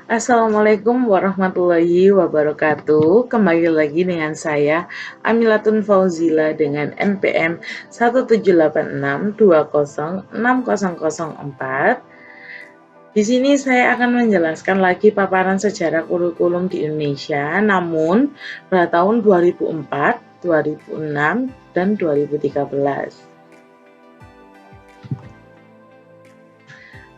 Assalamualaikum warahmatullahi wabarakatuh. Kembali lagi dengan saya Amilatun Fauzila dengan NPM 17862060004. Di sini saya akan menjelaskan lagi paparan sejarah kurikulum di Indonesia, namun pada tahun 2004, 2006, dan 2013.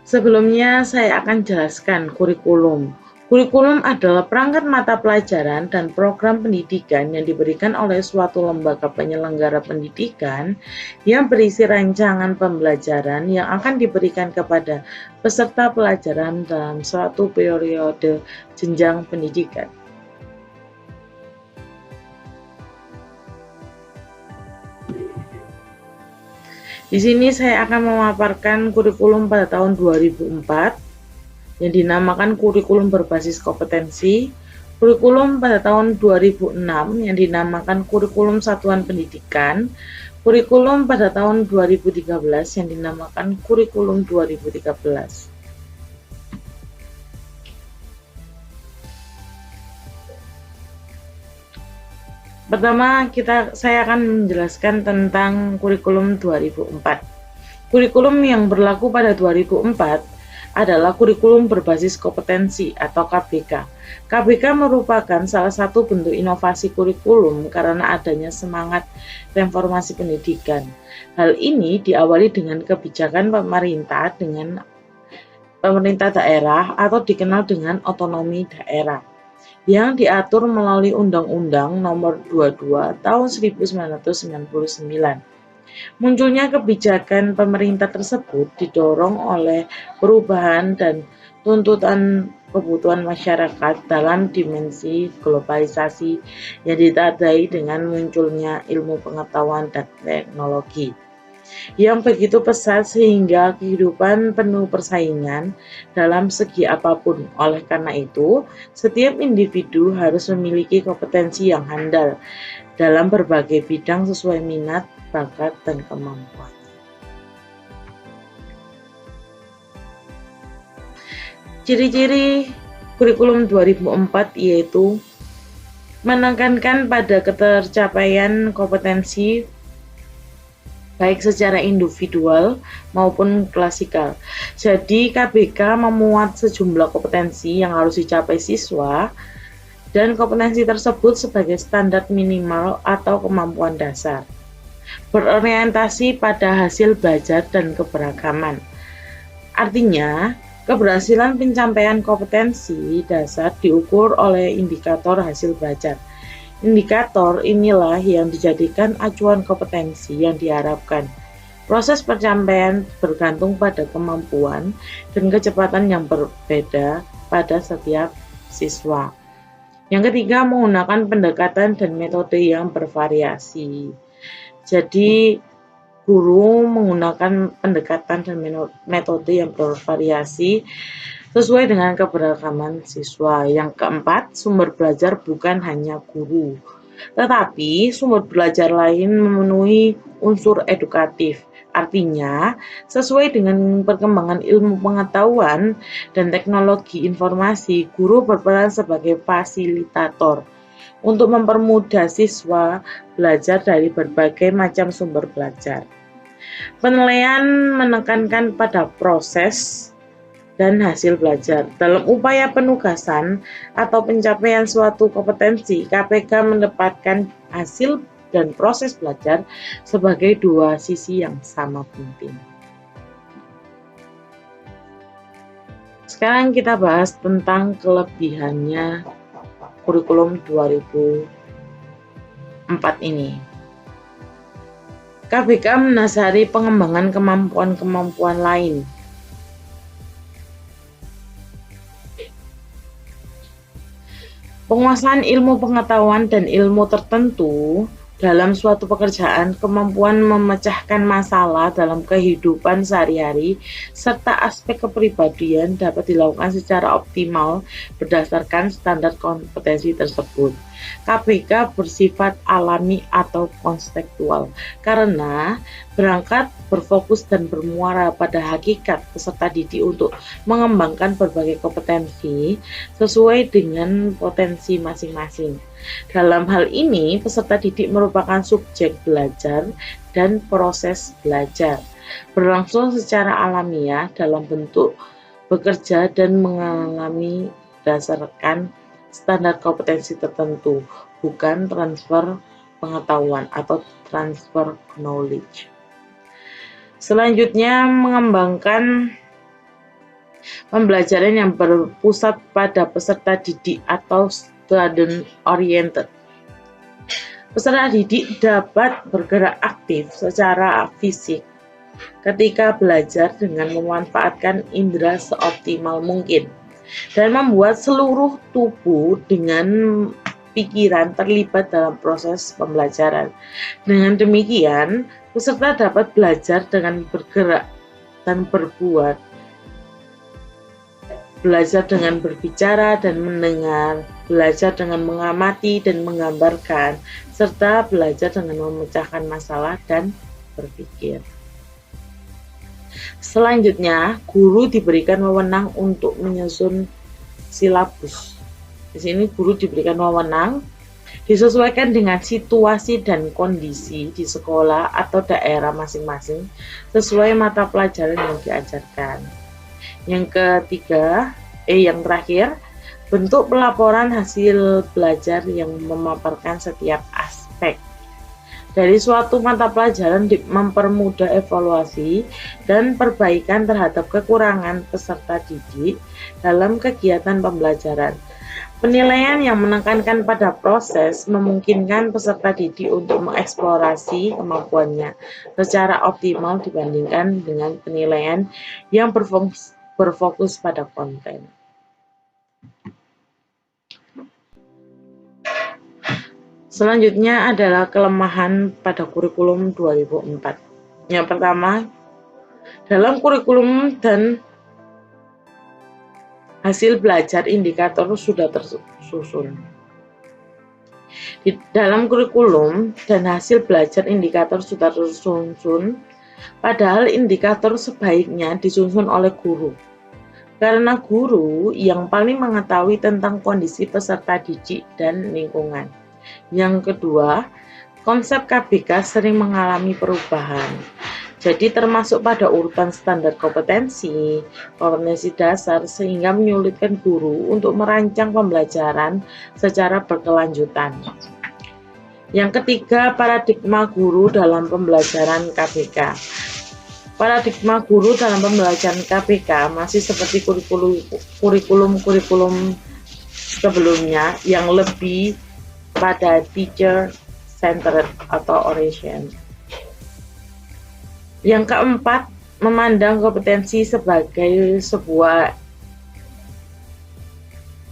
Sebelumnya saya akan jelaskan kurikulum. Kurikulum adalah perangkat mata pelajaran dan program pendidikan yang diberikan oleh suatu lembaga penyelenggara pendidikan yang berisi rancangan pembelajaran yang akan diberikan kepada peserta pelajaran dalam suatu periode jenjang pendidikan. Di sini saya akan memaparkan kurikulum pada tahun 2004 yang dinamakan kurikulum berbasis kompetensi, kurikulum pada tahun 2006 yang dinamakan kurikulum satuan pendidikan, kurikulum pada tahun 2013 yang dinamakan kurikulum 2013. Pertama, saya akan menjelaskan tentang kurikulum 2004. Kurikulum yang berlaku pada 2004 adalah kurikulum berbasis kompetensi atau KBK. KBK merupakan salah satu bentuk inovasi kurikulum karena adanya semangat reformasi pendidikan. Hal ini diawali dengan kebijakan pemerintah daerah atau dikenal dengan otonomi daerah, yang diatur melalui Undang-Undang Nomor 22 Tahun 1999. Munculnya kebijakan pemerintah tersebut didorong oleh perubahan dan tuntutan kebutuhan masyarakat dalam dimensi globalisasi yang ditandai dengan munculnya ilmu pengetahuan dan teknologi yang begitu pesat sehingga kehidupan penuh persaingan dalam segi apapun. Oleh karena itu, setiap individu harus memiliki kompetensi yang handal dalam berbagai bidang sesuai minat, bakat, dan kemampuan. Ciri-ciri kurikulum 2004 yaitu menekankan pada ketercapaian kompetensi baik secara individual maupun klasikal. Jadi KBK memuat sejumlah kompetensi yang harus dicapai siswa dan kompetensi tersebut sebagai standar minimal atau kemampuan dasar. Berorientasi pada hasil belajar dan keberagaman. Artinya, keberhasilan pencapaian kompetensi dasar diukur oleh indikator hasil belajar. Indikator inilah yang dijadikan acuan kompetensi yang diharapkan. Proses pencapaian bergantung pada kemampuan dan kecepatan yang berbeda pada setiap siswa. Yang ketiga, menggunakan pendekatan dan metode yang bervariasi. Jadi, guru menggunakan pendekatan dan metode yang bervariasi sesuai dengan keberagaman siswa. Yang keempat, sumber belajar bukan hanya guru, tetapi sumber belajar lain memenuhi unsur edukatif. Artinya, sesuai dengan perkembangan ilmu pengetahuan dan teknologi informasi, guru berperan sebagai fasilitator untuk mempermudah siswa belajar dari berbagai macam sumber belajar. Penilaian menekankan pada proses dan hasil belajar. Dalam upaya penugasan atau pencapaian suatu kompetensi, KBK menempatkan hasil dan proses belajar sebagai dua sisi yang sama penting. Sekarang kita bahas tentang kelebihannya kurikulum 2004 ini. KBK mendasari pengembangan kemampuan-kemampuan lain. Penguasaan ilmu pengetahuan dan ilmu tertentu dalam suatu pekerjaan, kemampuan memecahkan masalah dalam kehidupan sehari-hari, serta aspek kepribadian dapat dilakukan secara optimal berdasarkan standar kompetensi tersebut. KBK bersifat alami atau konstekstual karena berangkat, berfokus, dan bermuara pada hakikat peserta didik untuk mengembangkan berbagai kompetensi sesuai dengan potensi masing-masing. Dalam hal ini, peserta didik merupakan subjek belajar dan proses belajar berlangsung secara alamiah dalam bentuk bekerja dan mengalami berdasarkan standar kompetensi tertentu, bukan transfer pengetahuan atau transfer knowledge. Selanjutnya, mengembangkan pembelajaran yang berpusat pada peserta didik atau student oriented. Peserta didik dapat bergerak aktif secara fisik ketika belajar dengan memanfaatkan indera seoptimal mungkin dan membuat seluruh tubuh dengan pikiran terlibat dalam proses pembelajaran. Dengan demikian, peserta dapat belajar dengan bergerak dan berbuat, belajar dengan berbicara dan mendengar, belajar dengan mengamati dan menggambarkan, serta belajar dengan memecahkan masalah dan berpikir. Selanjutnya, guru diberikan wewenang untuk menyusun silabus. Di sini guru diberikan wewenang disesuaikan dengan situasi dan kondisi di sekolah atau daerah masing-masing sesuai mata pelajaran yang diajarkan. Yang terakhir, bentuk pelaporan hasil belajar yang memaparkan setiap aspek dari suatu mata pelajaran mempermudah evaluasi dan perbaikan terhadap kekurangan peserta didik dalam kegiatan pembelajaran. Penilaian yang menekankan pada proses memungkinkan peserta didik untuk mengeksplorasi kemampuannya secara optimal dibandingkan dengan penilaian yang berfokus pada konten. Selanjutnya adalah kelemahan pada kurikulum 2004. Yang pertama, dalam kurikulum dan hasil belajar indikator sudah tersusun. Di dalam kurikulum dan hasil belajar indikator sudah tersusun, padahal indikator sebaiknya disusun oleh guru. Karena guru yang paling mengetahui tentang kondisi peserta didik dan lingkungan. Yang kedua, konsep KBK sering mengalami perubahan. Jadi termasuk pada urutan standar kompetensi dasar sehingga menyulitkan guru untuk merancang pembelajaran secara berkelanjutan. Yang ketiga, paradigma guru dalam pembelajaran KBK. Paradigma guru dalam pembelajaran KBK masih seperti kurikulum sebelumnya yang lebih pada teacher centered atau orientation. Yang keempat, memandang kompetensi sebagai sebuah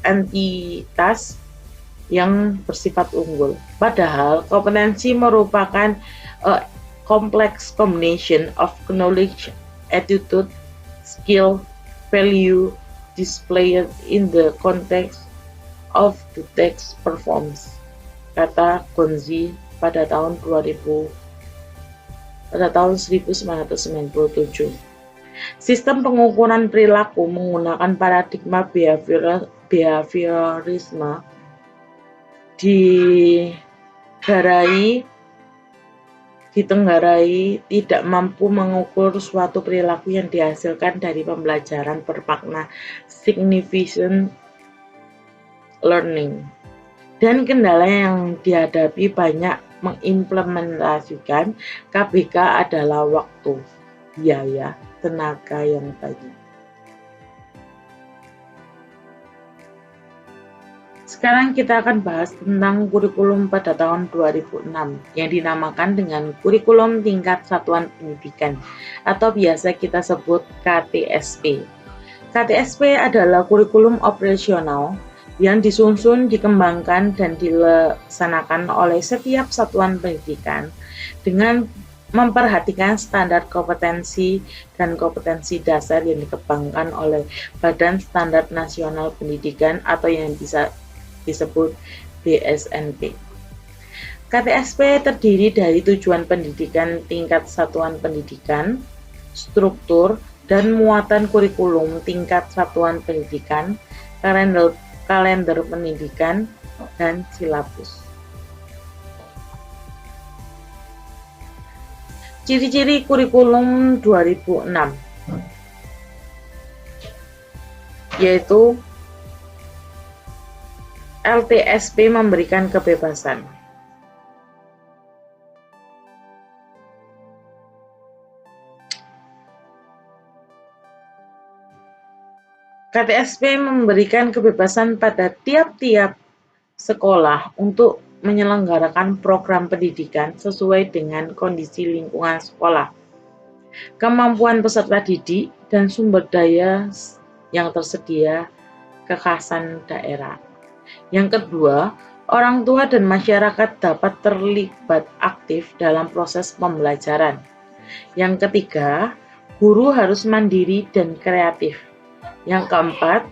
entitas yang bersifat unggul. Padahal kompetensi merupakan a complex combination of knowledge, attitude, skill, value displayed in the context of the text performs, kata Gonzi pada tahun 1997. Sistem pengukuran perilaku menggunakan paradigma behaviorisme ditenggarai tidak mampu mengukur suatu perilaku yang dihasilkan dari pembelajaran bermakna significant learning. Dan kendala yang dihadapi banyak mengimplementasikan KBK adalah waktu, biaya, tenaga yang banyak. Sekarang kita akan bahas tentang kurikulum pada tahun 2006 yang dinamakan dengan kurikulum tingkat satuan pendidikan atau biasa kita sebut KTSP. KTSP adalah kurikulum operasional yang disusun, dikembangkan, dan dilaksanakan oleh setiap satuan pendidikan dengan memperhatikan standar kompetensi dan kompetensi dasar yang dikembangkan oleh Badan Standar Nasional Pendidikan atau yang bisa disebut BSNP. KTSP terdiri dari tujuan pendidikan tingkat satuan pendidikan, struktur, dan muatan kurikulum tingkat satuan pendidikan, kalender pendidikan, dan silabus. Ciri-ciri kurikulum 2006 yaitu LTSP memberikan kebebasan. KTSP memberikan kebebasan pada tiap-tiap sekolah untuk menyelenggarakan program pendidikan sesuai dengan kondisi lingkungan sekolah, kemampuan peserta didik, dan sumber daya yang tersedia kekhasan daerah. Yang kedua, orang tua dan masyarakat dapat terlibat aktif dalam proses pembelajaran. Yang ketiga, guru harus mandiri dan kreatif. Yang keempat,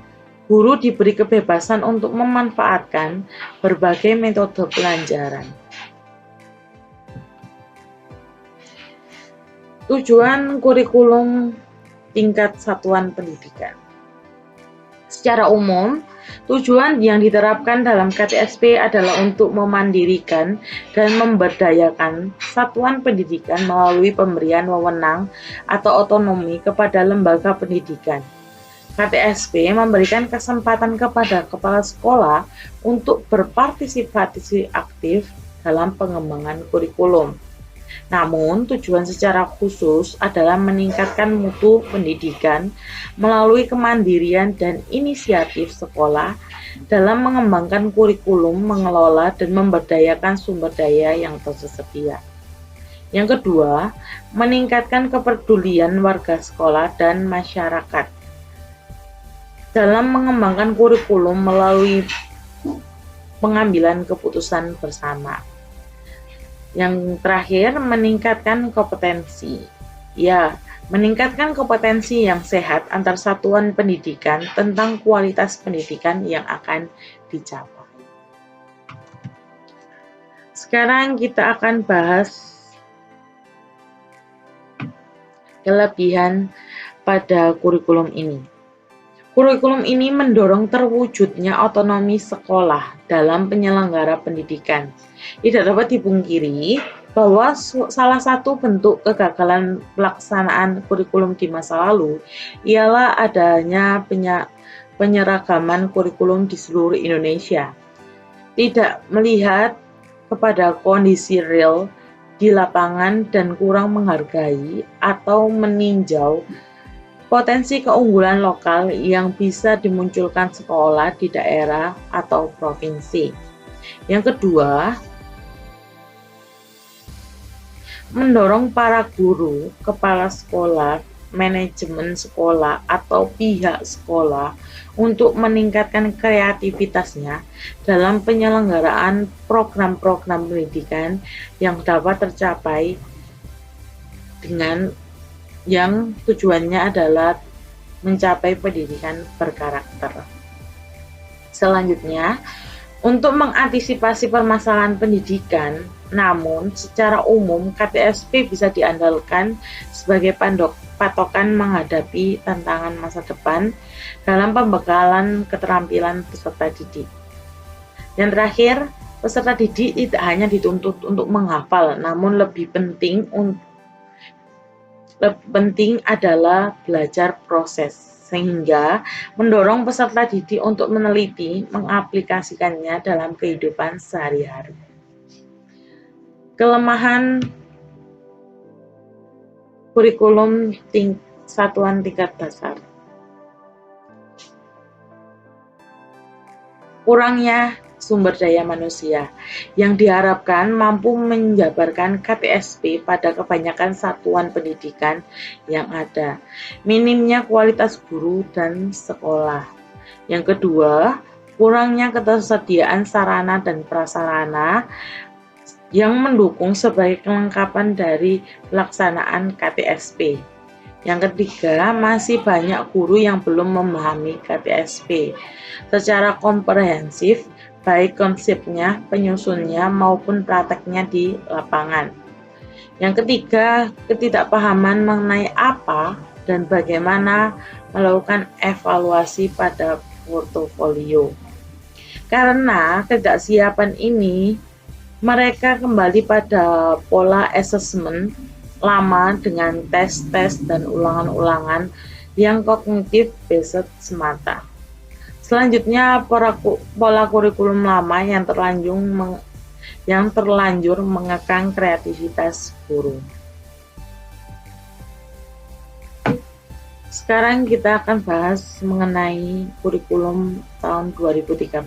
guru diberi kebebasan untuk memanfaatkan berbagai metode pelajaran. Tujuan kurikulum tingkat satuan pendidikan. Secara umum, tujuan yang diterapkan dalam KTSP adalah untuk memandirikan dan memberdayakan satuan pendidikan melalui pemberian wewenang atau otonomi kepada lembaga pendidikan. KTSP memberikan kesempatan kepada kepala sekolah untuk berpartisipasi aktif dalam pengembangan kurikulum. Namun, tujuan secara khusus adalah meningkatkan mutu pendidikan melalui kemandirian dan inisiatif sekolah dalam mengembangkan kurikulum, mengelola, dan memberdayakan sumber daya yang tersedia. Yang kedua, meningkatkan kepedulian warga sekolah dan masyarakat dalam mengembangkan kurikulum melalui pengambilan keputusan bersama. Yang terakhir, meningkatkan kompetensi. Meningkatkan kompetensi yang sehat antar satuan pendidikan tentang kualitas pendidikan yang akan dicapai. Sekarang kita akan bahas kelebihan pada kurikulum ini. Kurikulum ini mendorong terwujudnya otonomi sekolah dalam penyelenggara pendidikan. Tidak dapat dipungkiri bahwa salah satu bentuk kegagalan pelaksanaan kurikulum di masa lalu ialah adanya penyeragaman kurikulum di seluruh Indonesia. Tidak melihat kepada kondisi real di lapangan dan kurang menghargai atau meninjau potensi keunggulan lokal yang bisa dimunculkan sekolah di daerah atau provinsi. Yang kedua, mendorong para guru, kepala sekolah, manajemen sekolah, atau pihak sekolah untuk meningkatkan kreativitasnya dalam penyelenggaraan program-program pendidikan yang dapat tercapai dengan yang tujuannya adalah mencapai pendidikan berkarakter. Selanjutnya, untuk mengantisipasi permasalahan pendidikan, namun secara umum KTSP bisa diandalkan sebagai patokan menghadapi tantangan masa depan dalam pembekalan keterampilan peserta didik. Yang terakhir, peserta didik tidak hanya dituntut untuk menghafal, namun lebih penting adalah belajar proses, sehingga mendorong peserta didik untuk meneliti, mengaplikasikannya dalam kehidupan sehari-hari. Kelemahan kurikulum satuan tingkat dasar. Kurangnya sumber daya manusia yang diharapkan mampu menjabarkan KTSP pada kebanyakan satuan pendidikan yang ada. Minimnya kualitas guru dan sekolah. Yang kedua, kurangnya ketersediaan sarana dan prasarana yang mendukung sebagai kelengkapan dari pelaksanaan KTSP. Yang ketiga, masih banyak guru yang belum memahami KTSP secara komprehensif, baik konsepnya, penyusunnya, maupun prakteknya di lapangan. Yang ketiga, ketidakpahaman mengenai apa dan bagaimana melakukan evaluasi pada portofolio. Karena ketidaksiapan ini, mereka kembali pada pola assessment lama dengan tes-tes dan ulangan-ulangan yang kognitif based semata. Selanjutnya, pola kurikulum lama yang terlanjur mengekang kreativitas guru. Sekarang kita akan bahas mengenai kurikulum tahun 2013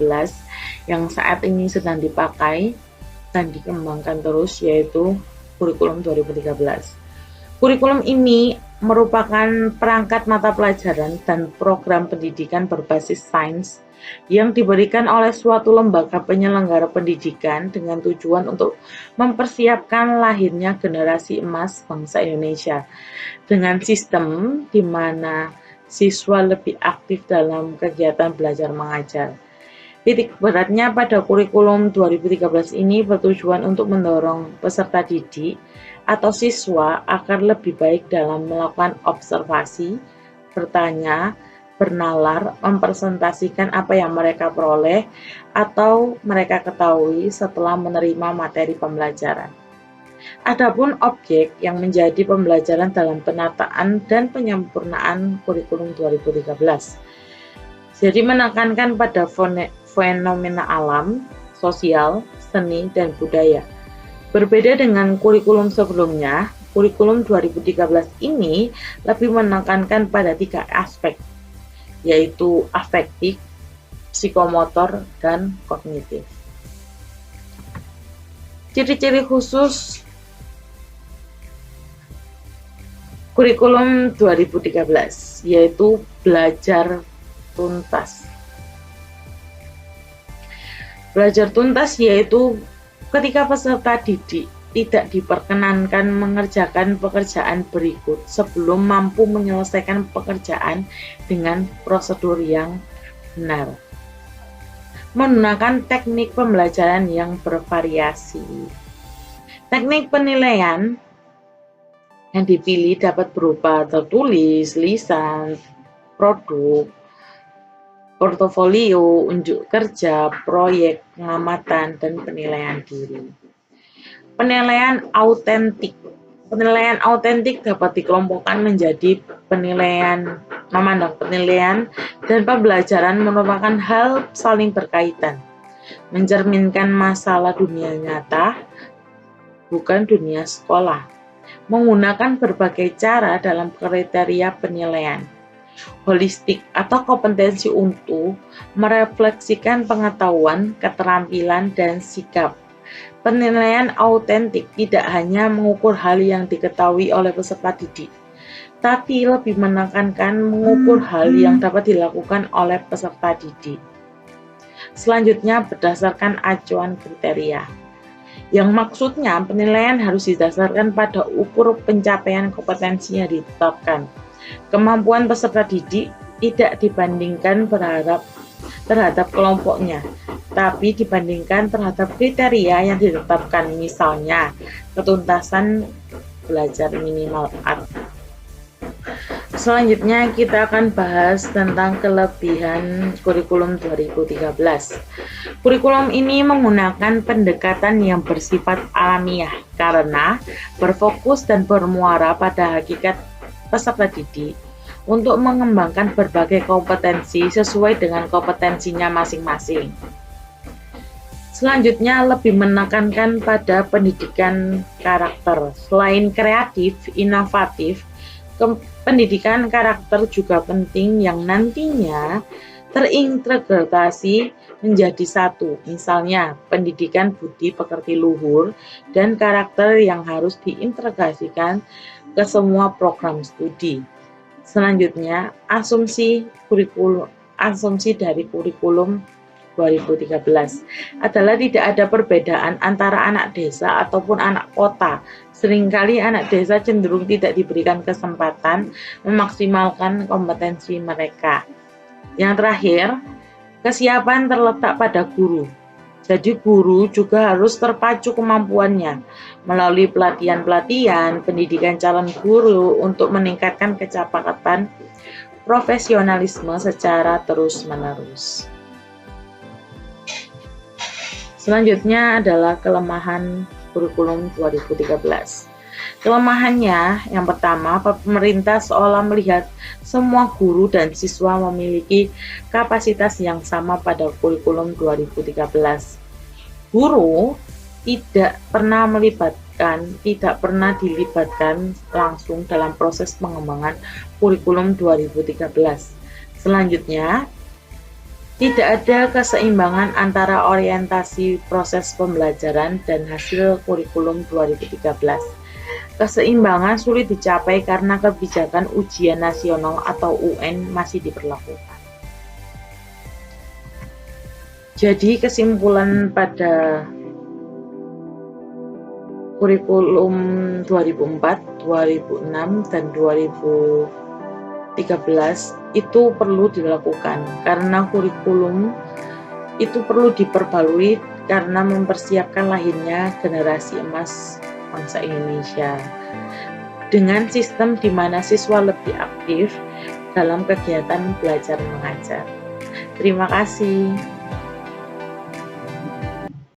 yang saat ini sedang dipakai dan dikembangkan terus, yaitu kurikulum 2013. Kurikulum ini merupakan perangkat mata pelajaran dan program pendidikan berbasis sains yang diberikan oleh suatu lembaga penyelenggara pendidikan dengan tujuan untuk mempersiapkan lahirnya generasi emas bangsa Indonesia dengan sistem di mana siswa lebih aktif dalam kegiatan belajar mengajar. Titik beratnya pada kurikulum 2013 ini bertujuan untuk mendorong peserta didik atau siswa agar lebih baik dalam melakukan observasi, bertanya, bernalar, mempresentasikan apa yang mereka peroleh atau mereka ketahui setelah menerima materi pembelajaran. Adapun objek yang menjadi pembelajaran dalam penataan dan penyempurnaan kurikulum 2013. Jadi menekankan pada fenomena alam, sosial, seni, dan budaya. Berbeda dengan kurikulum sebelumnya, kurikulum 2013 ini lebih menekankan pada 3 aspek, yaitu afektif, psikomotor, dan kognitif. Ciri-ciri khusus kurikulum 2013, yaitu belajar tuntas. Belajar tuntas yaitu ketika peserta didik tidak diperkenankan mengerjakan pekerjaan berikut sebelum mampu menyelesaikan pekerjaan dengan prosedur yang benar. Menggunakan teknik pembelajaran yang bervariasi. Teknik penilaian yang dipilih dapat berupa tertulis, lisan, produk, portofolio, unjuk kerja, proyek, pengamatan, dan penilaian diri. Penilaian autentik. Penilaian autentik dapat dikelompokkan menjadi memandang penilaian dan pembelajaran merupakan hal saling berkaitan, mencerminkan masalah dunia nyata, bukan dunia sekolah, menggunakan berbagai cara dalam kriteria penilaian. Holistik atau kompetensi untuk merefleksikan pengetahuan, keterampilan, dan sikap. Penilaian autentik tidak hanya mengukur hal yang diketahui oleh peserta didik, tapi lebih menekankan mengukur hal yang dapat dilakukan oleh peserta didik. Selanjutnya berdasarkan acuan kriteria, yang maksudnya penilaian harus didasarkan pada ukur pencapaian kompetensi yang ditetapkan. Kemampuan peserta didik tidak dibandingkan terhadap kelompoknya, tapi dibandingkan terhadap kriteria yang ditetapkan, misalnya ketuntasan belajar minimal A. Selanjutnya kita akan bahas tentang kelebihan kurikulum 2013. Kurikulum ini menggunakan pendekatan yang bersifat alamiah karena berfokus dan bermuara pada hakikat peserta didik untuk mengembangkan berbagai kompetensi sesuai dengan kompetensinya masing-masing. Selanjutnya lebih menekankan pada pendidikan karakter. Selain kreatif, inovatif, pendidikan karakter juga penting yang nantinya terintegrasi menjadi satu. Misalnya, pendidikan budi pekerti luhur dan karakter yang harus diintegrasikan ke semua program studi. Selanjutnya, asumsi dari kurikulum 2013 adalah tidak ada perbedaan antara anak desa ataupun anak kota. Seringkali anak desa cenderung tidak diberikan kesempatan memaksimalkan kompetensi mereka. Yang terakhir, kesiapan terletak pada guru. Jadi guru juga harus terpacu kemampuannya melalui pelatihan-pelatihan, pendidikan calon guru untuk meningkatkan kecepatan profesionalisme secara terus-menerus. Selanjutnya adalah kelemahan kurikulum 2013. Kelemahannya yang pertama, pemerintah seolah melihat semua guru dan siswa memiliki kapasitas yang sama pada kurikulum 2013. Guru tidak pernah dilibatkan langsung dalam proses pengembangan kurikulum 2013. Selanjutnya, tidak ada keseimbangan antara orientasi proses pembelajaran dan hasil kurikulum 2013. Keseimbangan sulit dicapai karena kebijakan ujian nasional atau UN masih diberlakukan. Jadi kesimpulan pada kurikulum 2004, 2006, dan 2013 itu perlu dilakukan karena kurikulum itu perlu diperbarui karena mempersiapkan lahirnya generasi emas bangsa Indonesia dengan sistem di mana siswa lebih aktif dalam kegiatan belajar mengajar. Terima kasih.